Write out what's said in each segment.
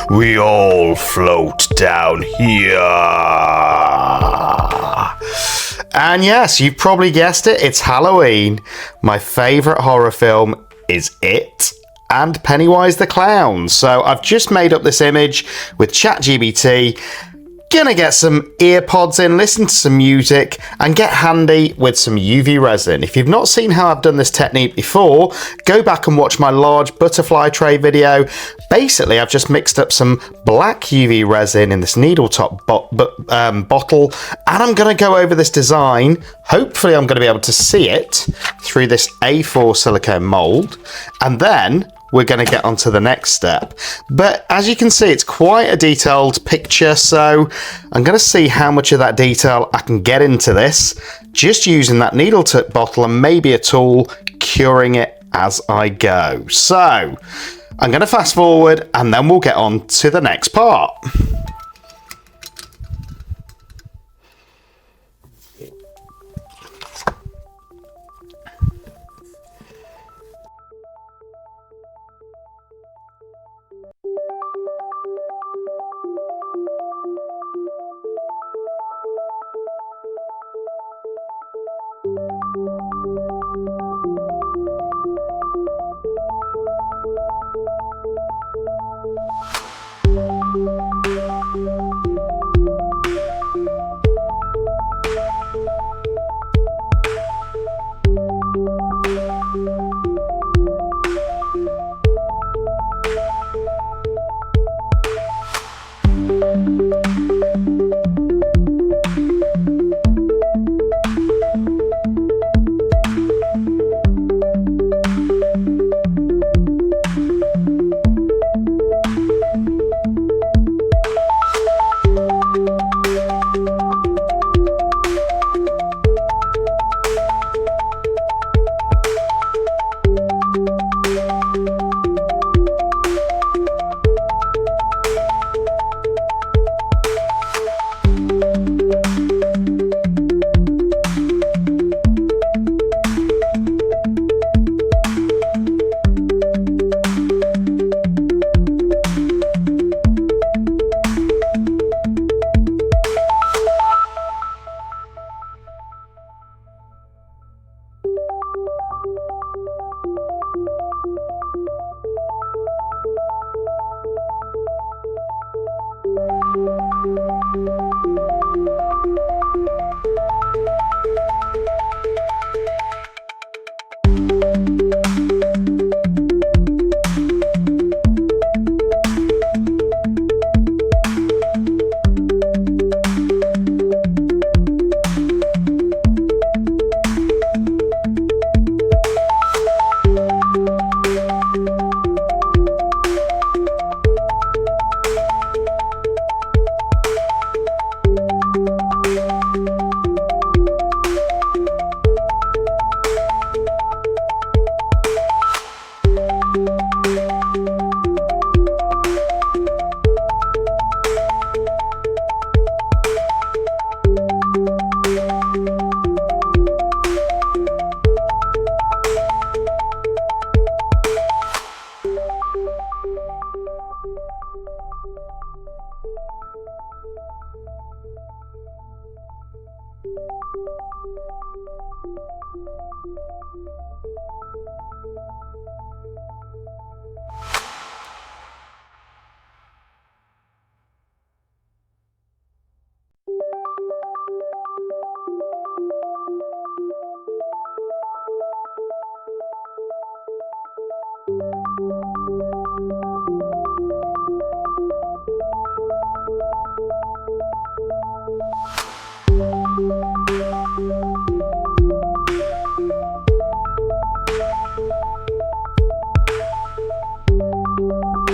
We all float down here. And yes, you've probably guessed it, it's Halloween. My favourite horror film is It and Pennywise the Clown. So I've just made up this image with ChatGPT. Gonna get some ear pods in, listen to some music, and get handy with some UV resin. If you've not seen how I've done this technique before, go back and watch my large butterfly tray video. Basically, I've just mixed up some black UV resin in this needle top bottle, and I'm gonna go over this design. Hopefully I'm gonna be able to see it through this A4 silicone mold, and then we're going to get on to the next step. But as you can see, it's quite a detailed picture, so I'm going to see how much of that detail I can get into this, just using that needle tip bottle and maybe a tool, curing it as I go. So I'm going to fast forward and then we'll get on to the next part.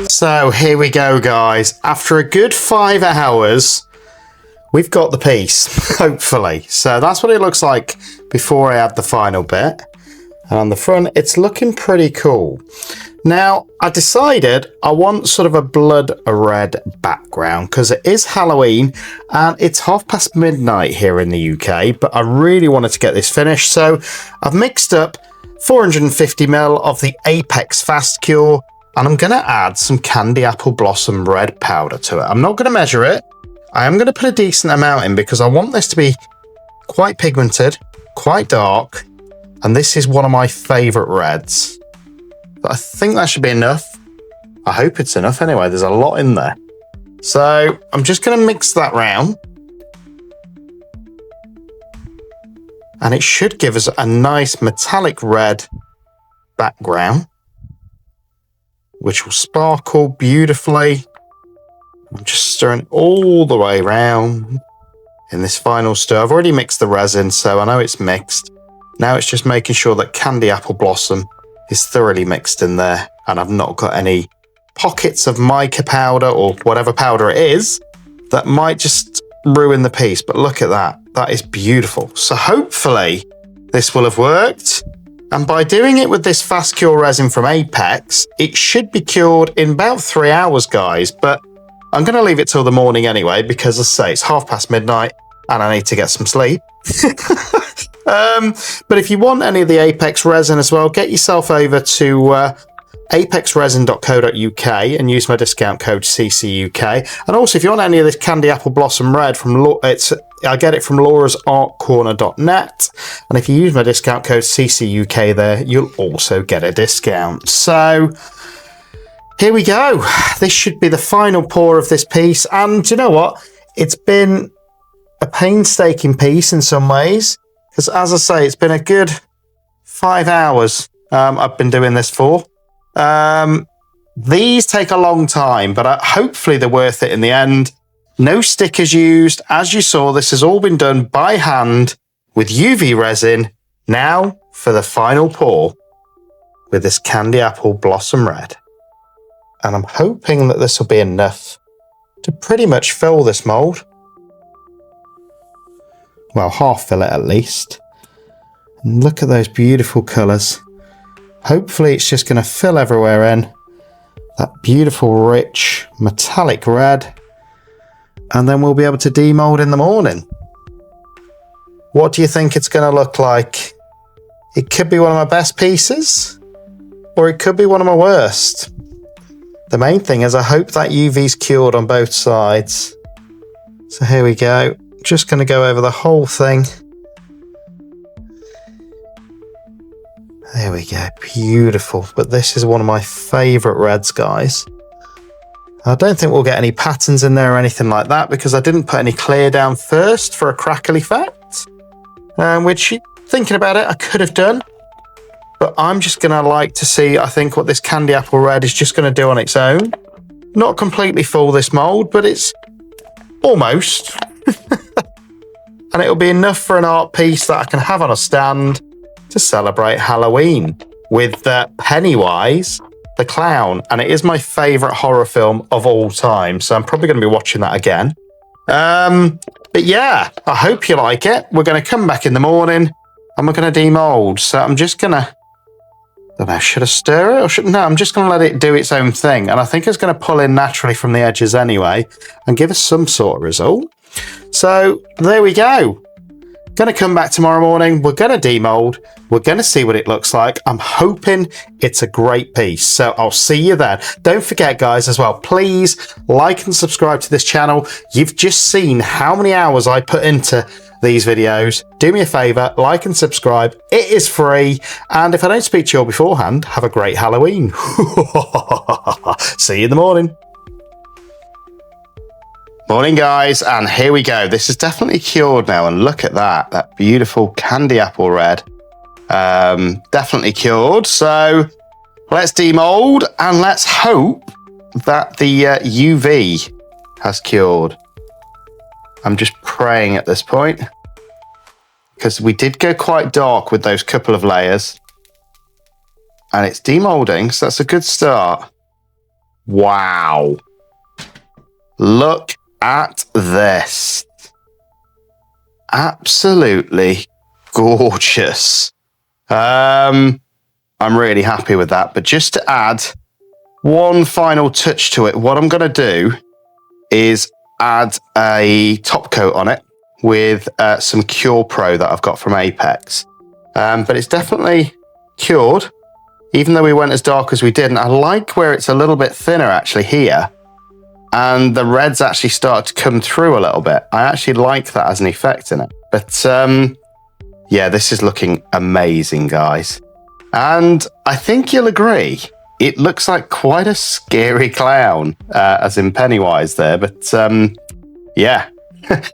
So here we go, guys. After a good 5 hours, we've got the piece, hopefully. So that's what it looks like before I add the final bit. And on the front, it's looking pretty cool. Now, I decided I want sort of a blood red background because it is Halloween and it's midnight here in the UK, but I really wanted to get this finished. So I've mixed up 450ml of the Apex Fast Cure, and I'm going to add some Candy Apple Blossom Red powder to it. I'm not going to measure it. I am going to put a decent amount in because I want this to be quite pigmented, quite dark, and this is one of my favourite reds. But I think that should be enough. I hope it's enough anyway. There's a lot in there. So I'm just going to mix that round. And it should give us a nice metallic red background, which will sparkle beautifully. I'm just stirring it all the way around in this final stir. I've already mixed the resin, so I know it's mixed. Now it's just making sure that Candy Apple Blossom is thoroughly mixed in there, and I've not got any pockets of mica powder or whatever powder it is that might just ruin the piece. But look at that. That is beautiful. So hopefully this will have worked. And by doing it with this fast cure resin from Apex, it should be cured in about 3 hours, guys. But I'm going to leave it till the morning anyway, because as I say, it's midnight and I need to get some sleep. But if you want any of the Apex resin as well, get yourself over to apexresin.co.uk and use my discount code CCUK. And also, if you want any of this Candy Apple Blossom Red I get it from laurasartcorner.net, and if you use my discount code CCUK there, you'll also get a discount. So here we go. This should be the final pour of this piece, and do you know what? It's been a painstaking piece in some ways, because as I say, it's been a good 5 hours I've been doing this for. These take a long time, but hopefully they're worth it in the end. No stickers used. As you saw, this has all been done by hand with UV resin. Now for the final pour with this Candy Apple Blossom Red. And I'm hoping that this will be enough to pretty much fill this mould. Well, half fill it at least. And look at those beautiful colours. Hopefully it's just going to fill everywhere in. That beautiful, rich, metallic red. And then we'll be able to demold in the morning. What do you think it's going to look like? It could be one of my best pieces, or it could be one of my worst. The main thing is I hope that UV's cured on both sides. So here we go. Just going to go over the whole thing. There we go. Beautiful. But this is one of my favourite reds, guys. I don't think we'll get any patterns in there or anything like that because I didn't put any clear down first for a crackle effect. Which, thinking about it, I could have done. But I'm just going to like to see, I think, what this Candy Apple Red is just going to do on its own. Not completely full this mould, but it's almost. And it'll be enough for an art piece that I can have on a stand to celebrate Halloween with Pennywise the Clown. And it is my favourite horror film of all time, so I'm probably going to be watching that again. But yeah, I hope you like it. We're going to come back in the morning and we're going to demold. So I'm just going to, I don't know, should I stir it or no, I'm just going to let it do its own thing. And I think it's going to pull in naturally from the edges anyway and give us some sort of result. So there we go. Going to come back tomorrow morning. We're going to demold. We're going to see what it looks like. I'm hoping it's a great piece. So I'll see you then. Don't forget, guys, as well, please like and subscribe to this channel. You've just seen how many hours I put into these videos. Do me a favour, like and subscribe. It is free. And if I don't speak to you all beforehand, have a great Halloween. See you in the morning. Morning, guys, and here we go. This is definitely cured now, and look at that beautiful Candy Apple Red. Definitely cured. So let's demold and let's hope that the UV has cured. I'm just praying at this point because we did go quite dark with those couple of layers, and it's demolding, so that's a good start. Wow. Look at this. Absolutely gorgeous. I'm really happy with that. But just to add one final touch to it, what I'm going to do is add a top coat on it with some Cure Pro that I've got from Apex. But it's definitely cured, even though we went as dark as we did. And I like where it's a little bit thinner actually here. And the reds actually start to come through a little bit. I actually like that as an effect in it. But yeah, this is looking amazing, guys. And I think you'll agree, it looks like quite a scary clown, as in Pennywise there. But yeah,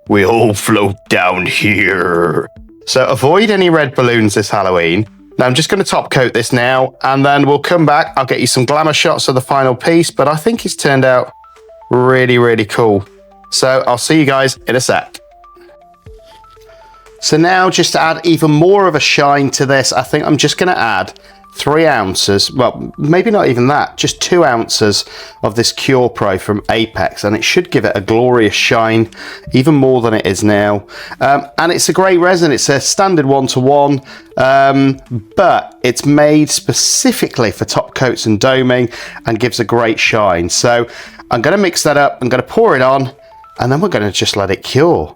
we all float down here. So avoid any red balloons this Halloween. Now I'm just going to top coat this now, and then we'll come back. I'll get you some glamour shots of the final piece, but I think it's turned out really, really cool. So I'll see you guys in a sec. So now, just to add even more of a shine to this, I think I'm just going to add 3 ounces, well, maybe not even that, just 2 ounces of this Cure Pro from Apex, and it should give it a glorious shine, even more than it is now. And it's a great resin. It's a standard 1-to-1, but it's made specifically for top coats and doming and gives a great shine. So I'm going to mix that up, I'm going to pour it on, and then we're going to just let it cure.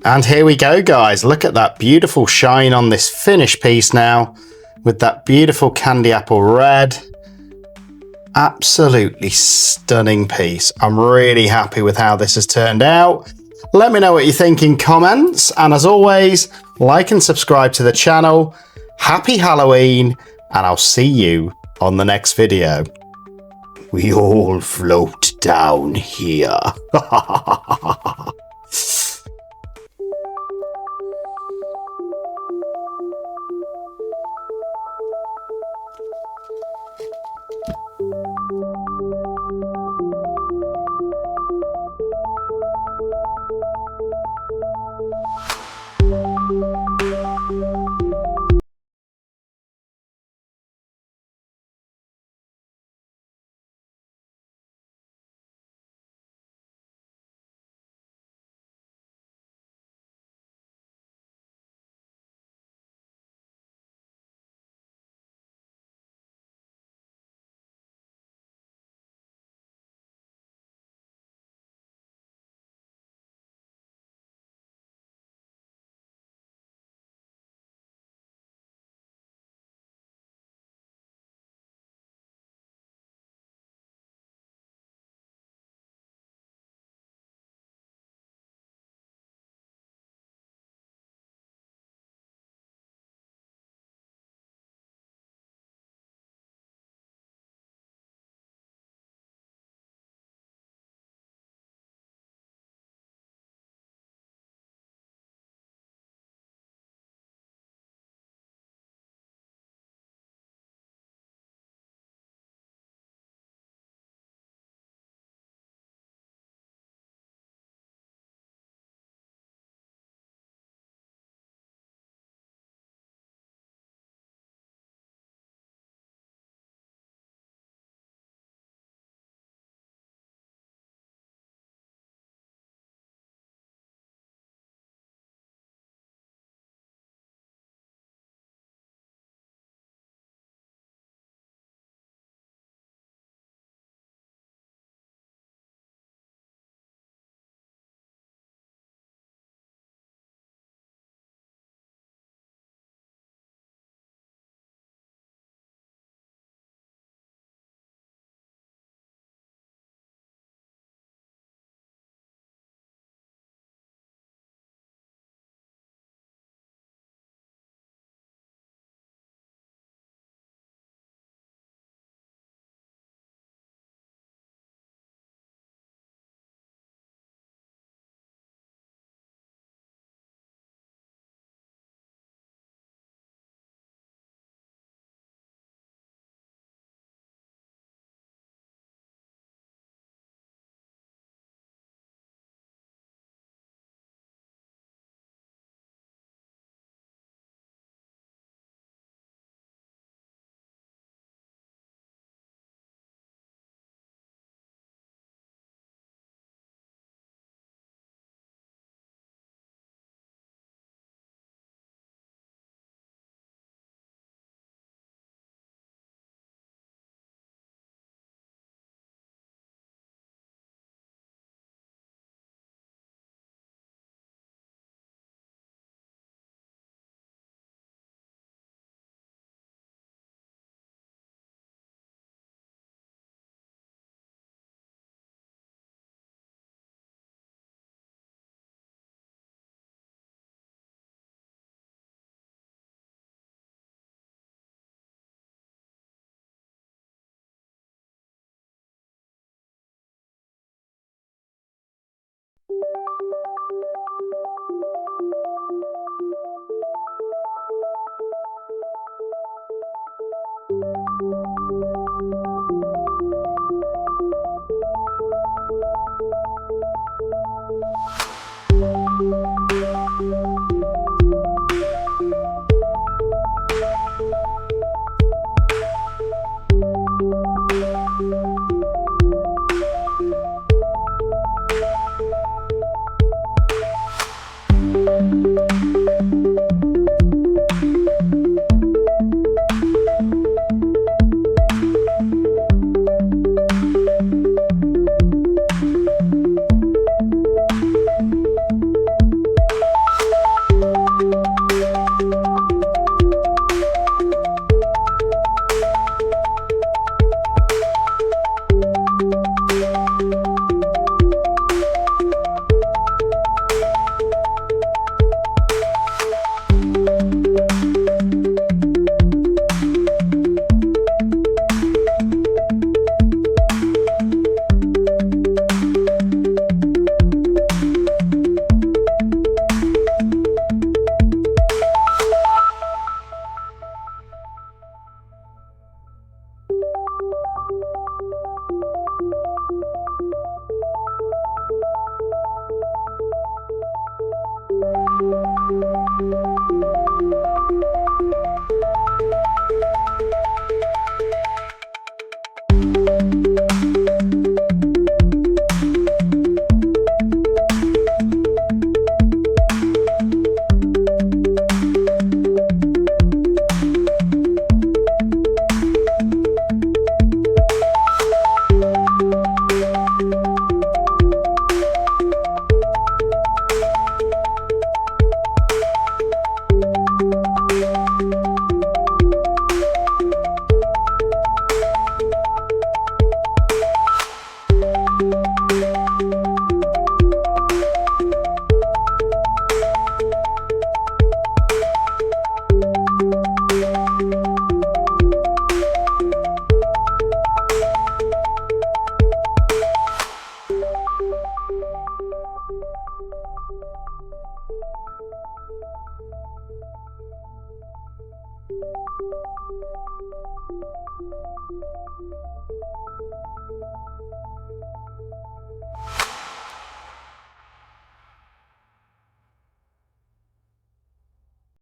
And here we go, guys. Look at that beautiful shine on this finished piece now with that beautiful candy apple red. Absolutely stunning piece. I'm really happy with how this has turned out. Let me know what you think in comments. And as always, like and subscribe to the channel. Happy Halloween, and I'll see you on the next video. We all float down here.